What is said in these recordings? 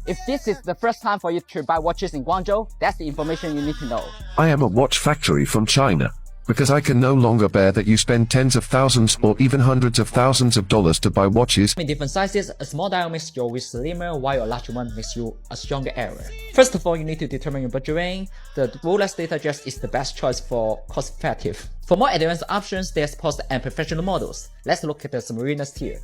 If this is the first time for you to buy watches in Guangzhou, that's the information you need to know. I am a watch factory from China. Because I can no longer bear that you spend tens of thousands or even hundreds of thousands of dollars to buy watches. In different sizes, a small dial makes your wrist slimmer, while a larger one makes you a stronger arrow. First of all, you need to determine your budget range. The Rolex Datejust is the best choice for cost-effective. For more advanced options, there's post and professional models. Let's look at the submariners tier.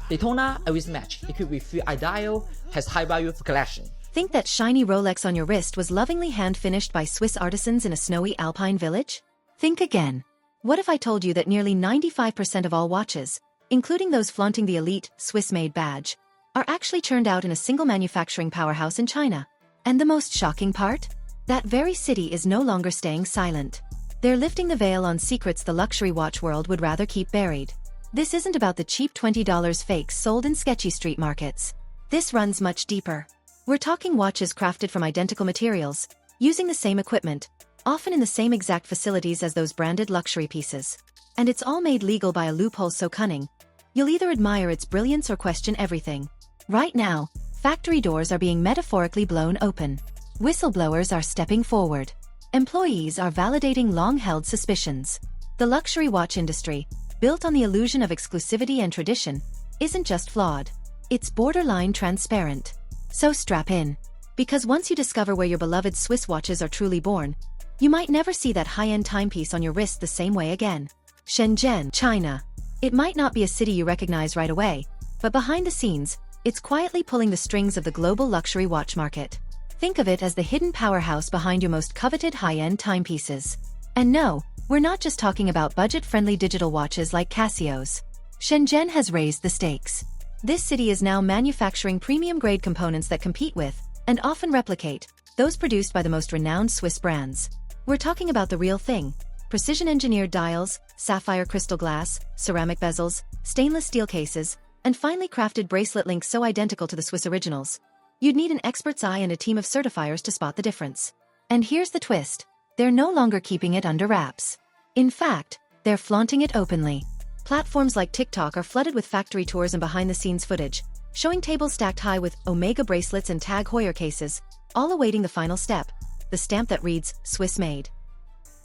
Daytona, a wrist match, equipped with 3-eye dial, has high value for collection. Think that shiny Rolex on your wrist was lovingly hand-finished by Swiss artisans in a snowy alpine village? Think again. What if I told you that nearly 95% of all watches, including those flaunting the elite Swiss-made badge, are actually churned out in a single manufacturing powerhouse in China? And the most shocking part? That very city is no longer staying silent. They're lifting the veil on secrets the luxury watch world would rather keep buried. This isn't about the cheap $20 fakes sold in sketchy street markets. This runs much deeper. We're talking watches crafted from identical materials, using the same equipment, often in the same exact facilities as those branded luxury pieces. And it's all made legal by a loophole so cunning, you'll either admire its brilliance or question everything. Right now, factory doors are being metaphorically blown open. Whistleblowers are stepping forward. Employees are validating long-held suspicions. The luxury watch industry, built on the illusion of exclusivity and tradition, isn't just flawed. It's borderline transparent. So strap in. Because once you discover where your beloved Swiss watches are truly born, you might never see that high-end timepiece on your wrist the same way again. Shenzhen, China. It might not be a city you recognize right away, but behind the scenes, it's quietly pulling the strings of the global luxury watch market. Think of it as the hidden powerhouse behind your most coveted high-end timepieces. And no, we're not just talking about budget-friendly digital watches like Casio's. Shenzhen has raised the stakes. This city is now manufacturing premium-grade components that compete with, and often replicate, those produced by the most renowned Swiss brands. We're talking about the real thing. Precision-engineered dials, sapphire crystal glass, ceramic bezels, stainless steel cases, and finely crafted bracelet links so identical to the Swiss originals. You'd need an expert's eye and a team of certifiers to spot the difference. And here's the twist. They're no longer keeping it under wraps. In fact, they're flaunting it openly. Platforms like TikTok are flooded with factory tours and behind-the-scenes footage, showing tables stacked high with Omega bracelets and Tag Heuer cases, all awaiting the final step, the stamp that reads, Swiss made.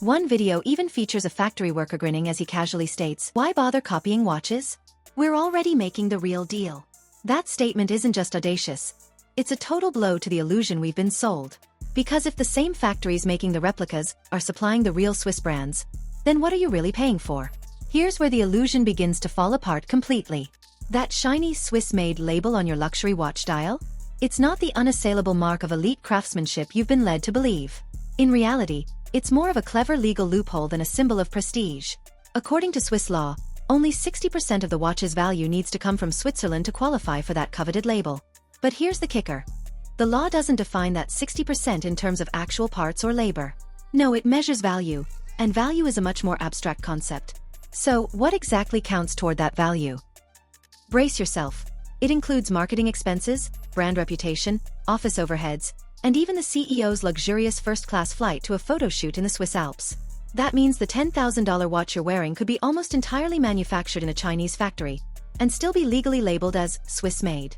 One video even features a factory worker grinning as he casually states, "Why bother copying watches? We're already making the real deal." That statement isn't just audacious. It's a total blow to the illusion we've been sold. Because if the same factories making the replicas are supplying the real Swiss brands, then what are you really paying for? Here's where the illusion begins to fall apart completely. That shiny Swiss-made label on your luxury watch dial? It's not the unassailable mark of elite craftsmanship you've been led to believe. In reality, it's more of a clever legal loophole than a symbol of prestige. According to Swiss law, only 60% of the watch's value needs to come from Switzerland to qualify for that coveted label. But here's the kicker. The law doesn't define that 60% in terms of actual parts or labor. No, it measures value, and value is a much more abstract concept. So, what exactly counts toward that value? Brace yourself. It includes marketing expenses, brand reputation, office overheads, and even the CEO's luxurious first-class flight to a photo shoot in the Swiss Alps. That means the $10,000 watch you're wearing could be almost entirely manufactured in a Chinese factory, and still be legally labeled as Swiss-made.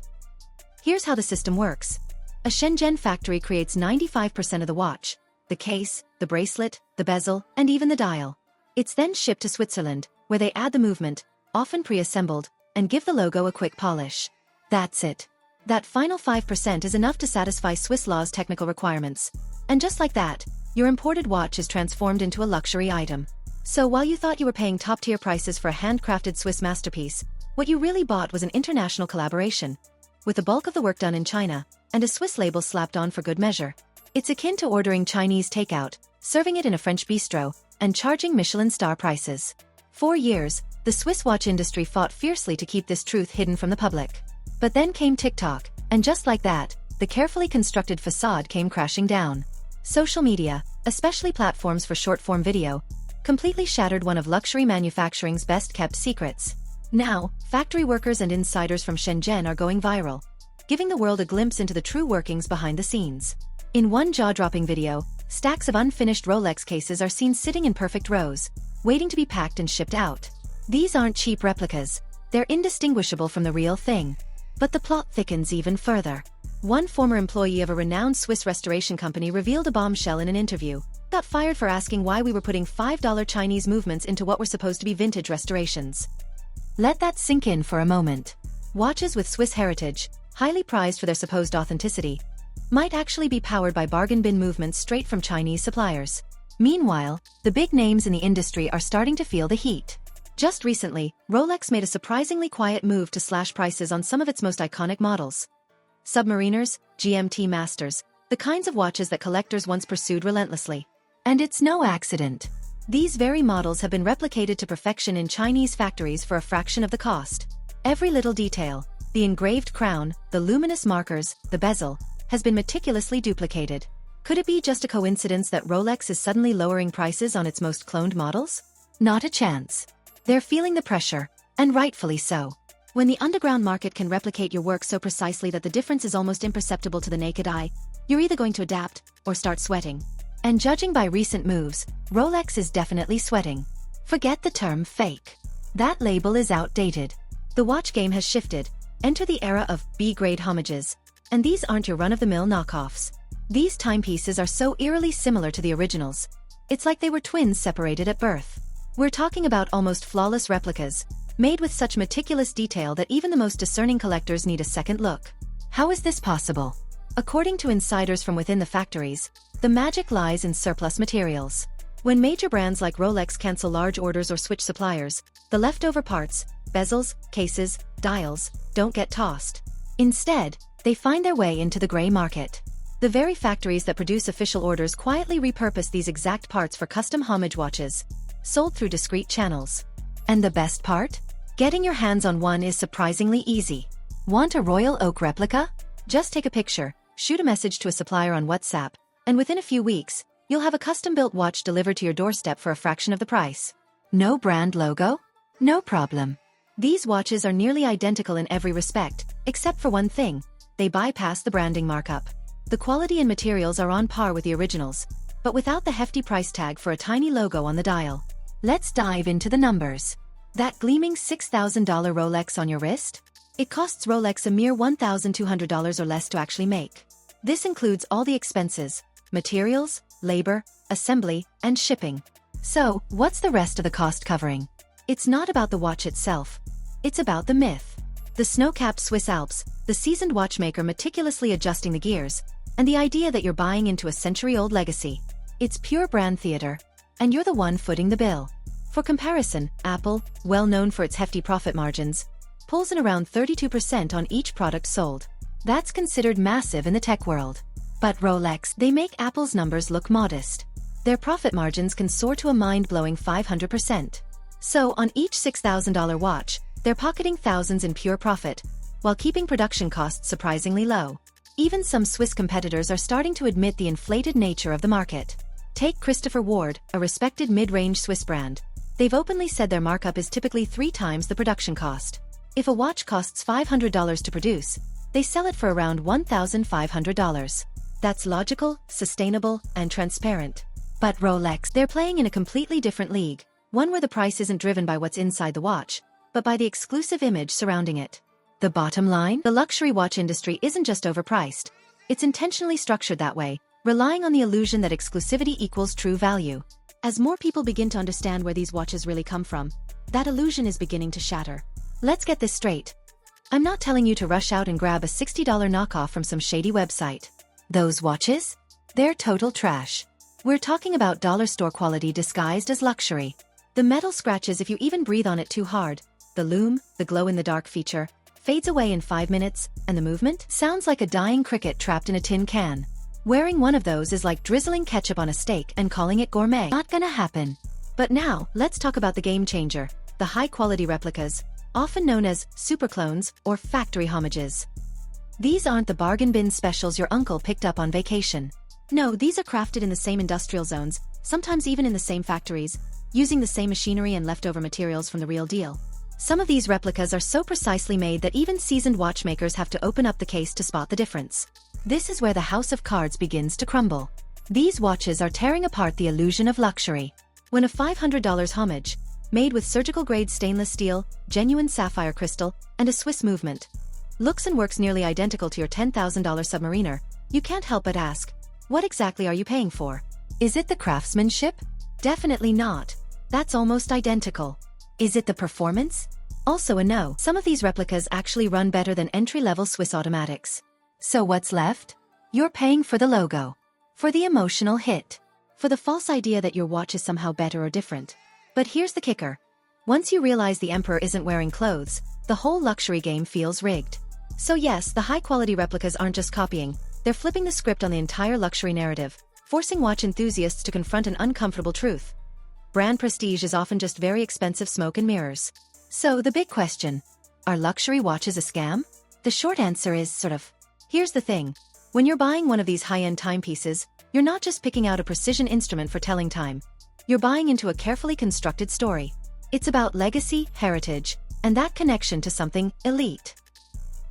Here's how the system works. A Shenzhen factory creates 95% of the watch, the case, the bracelet, the bezel, and even the dial. It's then shipped to Switzerland, where they add the movement, often pre-assembled, and give the logo a quick polish. That's it. That final 5% is enough to satisfy Swiss law's technical requirements. And just like that, your imported watch is transformed into a luxury item. So while you thought you were paying top-tier prices for a handcrafted Swiss masterpiece, what you really bought was an international collaboration, with the bulk of the work done in China, and a Swiss label slapped on for good measure. It's akin to ordering Chinese takeout, serving it in a French bistro, and charging Michelin star prices. For years, the Swiss watch industry fought fiercely to keep this truth hidden from the public. But then came TikTok, and just like that, the carefully constructed facade came crashing down. Social media, especially platforms for short-form video, completely shattered one of luxury manufacturing's best-kept secrets. Now, factory workers and insiders from Shenzhen are going viral, giving the world a glimpse into the true workings behind the scenes. In one jaw-dropping video, stacks of unfinished Rolex cases are seen sitting in perfect rows, waiting to be packed and shipped out. These aren't cheap replicas. They're indistinguishable from the real thing. But the plot thickens even further. One former employee of a renowned Swiss restoration company revealed a bombshell in an interview. Got fired for asking why we were putting $5 Chinese movements into what were supposed to be vintage restorations. Let that sink in for a moment. Watches with Swiss heritage, highly prized for their supposed authenticity, might actually be powered by bargain bin movements straight from Chinese suppliers. Meanwhile, the big names in the industry are starting to feel the heat. Just recently, Rolex made a surprisingly quiet move to slash prices on some of its most iconic models. Submariners, GMT Masters, the kinds of watches that collectors once pursued relentlessly. And it's no accident. These very models have been replicated to perfection in Chinese factories for a fraction of the cost. Every little detail, the engraved crown, the luminous markers, the bezel, has been meticulously duplicated. Could it be just a coincidence that Rolex is suddenly lowering prices on its most cloned models? Not a chance. They're feeling the pressure, and rightfully so. When the underground market can replicate your work so precisely that the difference is almost imperceptible to the naked eye, you're either going to adapt or start sweating. And judging by recent moves, Rolex is definitely sweating. Forget the term fake. That label is outdated. The watch game has shifted. Enter the era of B-grade homages. And these aren't your run-of-the-mill knockoffs. These timepieces are so eerily similar to the originals. It's like they were twins separated at birth. We're talking about almost flawless replicas, made with such meticulous detail that even the most discerning collectors need a second look. How is this possible? According to insiders from within the factories, the magic lies in surplus materials. When major brands like Rolex cancel large orders or switch suppliers, the leftover parts, bezels, cases, dials, don't get tossed. Instead, they find their way into the gray market. The very factories that produce official orders quietly repurpose these exact parts for custom homage watches, sold through discreet channels. And the best part? Getting your hands on one is surprisingly easy. Want a Royal Oak replica? Just take a picture, shoot a message to a supplier on WhatsApp, and within a few weeks, you'll have a custom-built watch delivered to your doorstep for a fraction of the price. No brand logo? No problem. These watches are nearly identical in every respect, except for one thing: they bypass the branding markup. The quality and materials are on par with the originals, but without the hefty price tag for a tiny logo on the dial. Let's dive into the numbers. That gleaming $6,000 Rolex on your wrist? It costs Rolex a mere $1,200 or less to actually make. This includes all the expenses: materials, labor, assembly, and shipping. So, what's the rest of the cost covering? It's not about the watch itself. It's about the myth. The snow-capped Swiss Alps, the seasoned watchmaker meticulously adjusting the gears, and the idea that you're buying into a century-old legacy. It's pure brand theater, and you're the one footing the bill. For comparison, Apple, well known for its hefty profit margins, pulls in around 32% on each product sold. That's considered massive in the tech world. But Rolex, they make Apple's numbers look modest. Their profit margins can soar to a mind-blowing 500%. So on each $6,000 watch, they're pocketing thousands in pure profit, while keeping production costs surprisingly low. Even some Swiss competitors are starting to admit the inflated nature of the market. Take Christopher Ward, a respected mid-range Swiss brand. They've openly said their markup is typically 3 times the production cost. If a watch costs $500 to produce, they sell it for around $1,500. That's logical, sustainable, and transparent. But Rolex, they're playing in a completely different league, one where the price isn't driven by what's inside the watch, but by the exclusive image surrounding it. The bottom line? The luxury watch industry isn't just overpriced. It's intentionally structured that way, relying on the illusion that exclusivity equals true value. As more people begin to understand where these watches really come from, that illusion is beginning to shatter. Let's get this straight. I'm not telling you to rush out and grab a $60 knockoff from some shady website. Those watches? They're total trash. We're talking about dollar store quality disguised as luxury. The metal scratches if you even breathe on it too hard. The lume, the glow-in-the-dark feature, fades away in 5 minutes, and the movement sounds like a dying cricket trapped in a tin can. Wearing one of those is like drizzling ketchup on a steak and calling it gourmet. Not gonna happen. But now, let's talk about the game changer, the high-quality replicas, often known as super clones or factory homages. These aren't the bargain bin specials your uncle picked up on vacation. No, these are crafted in the same industrial zones, sometimes even in the same factories, using the same machinery and leftover materials from the real deal. Some of these replicas are so precisely made that even seasoned watchmakers have to open up the case to spot the difference. This is where the house of cards begins to crumble. These watches are tearing apart the illusion of luxury. When a $500 homage, made with surgical-grade stainless steel, genuine sapphire crystal, and a Swiss movement, Looks and works nearly identical to your $10,000 Submariner, you can't help but ask, what exactly are you paying for? Is it the craftsmanship? Definitely not. That's almost identical. Is it the performance? Also a no. Some of these replicas actually run better than entry-level Swiss automatics. So what's left? You're paying for the logo. For the emotional hit. For the false idea that your watch is somehow better or different. But here's the kicker. Once you realize the emperor isn't wearing clothes, the whole luxury game feels rigged. So yes, the high-quality replicas aren't just copying, they're flipping the script on the entire luxury narrative, forcing watch enthusiasts to confront an uncomfortable truth. Brand prestige is often just very expensive smoke and mirrors. So the big question, are luxury watches a scam? The short answer is sort of. Here's the thing. When you're buying one of these high-end timepieces, you're not just picking out a precision instrument for telling time. You're buying into a carefully constructed story. It's about legacy, heritage, and that connection to something elite.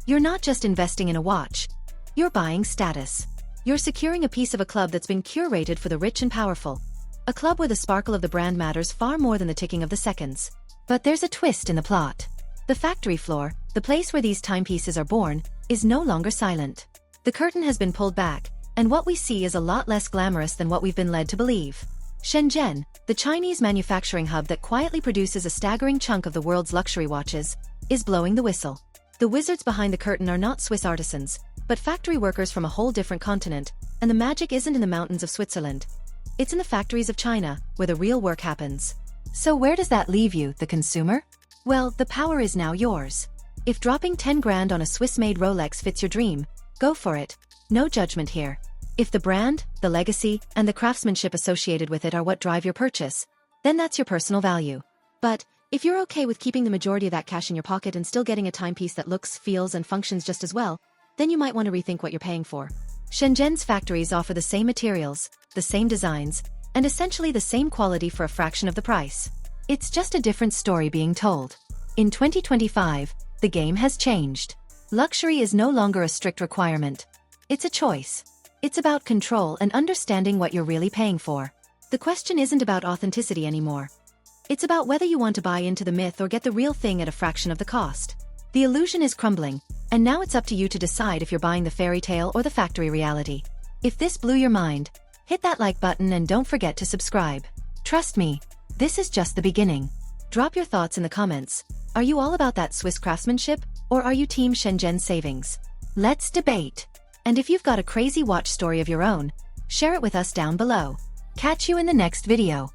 You're not just investing in a watch. You're buying status. You're securing a piece of a club that's been curated for the rich and powerful. A club where the sparkle of the brand matters far more than the ticking of the seconds. But there's a twist in the plot. The factory floor, the place where these timepieces are born, is no longer silent. The curtain has been pulled back, and what we see is a lot less glamorous than what we've been led to believe. Shenzhen, the Chinese manufacturing hub that quietly produces a staggering chunk of the world's luxury watches, is blowing the whistle. The wizards behind the curtain are not Swiss artisans, but factory workers from a whole different continent, and the magic isn't in the mountains of Switzerland. It's in the factories of China, where the real work happens. So where does that leave you, the consumer? Well, the power is now yours. If dropping 10 grand on a Swiss-made Rolex fits your dream, go for it. No judgment here. If the brand, the legacy, and the craftsmanship associated with it are what drive your purchase, then that's your personal value. But if you're okay with keeping the majority of that cash in your pocket and still getting a timepiece that looks, feels, and functions just as well, then you might want to rethink what you're paying for. Shenzhen's factories offer the same materials, the same designs, and essentially the same quality for a fraction of the price. It's just a different story being told. In 2025, the game has changed. Luxury is no longer a strict requirement. It's a choice. It's about control and understanding what you're really paying for. The question isn't about authenticity anymore. It's about whether you want to buy into the myth or get the real thing at a fraction of the cost. The illusion is crumbling, and now it's up to you to decide if you're buying the fairy tale or the factory reality. If this blew your mind, hit that like button and don't forget to subscribe. Trust me, this is just the beginning. Drop your thoughts in the comments. Are you all about that Swiss craftsmanship, or are you team Shenzhen savings? Let's debate. And if you've got a crazy watch story of your own, share it with us down below. Catch you in the next video.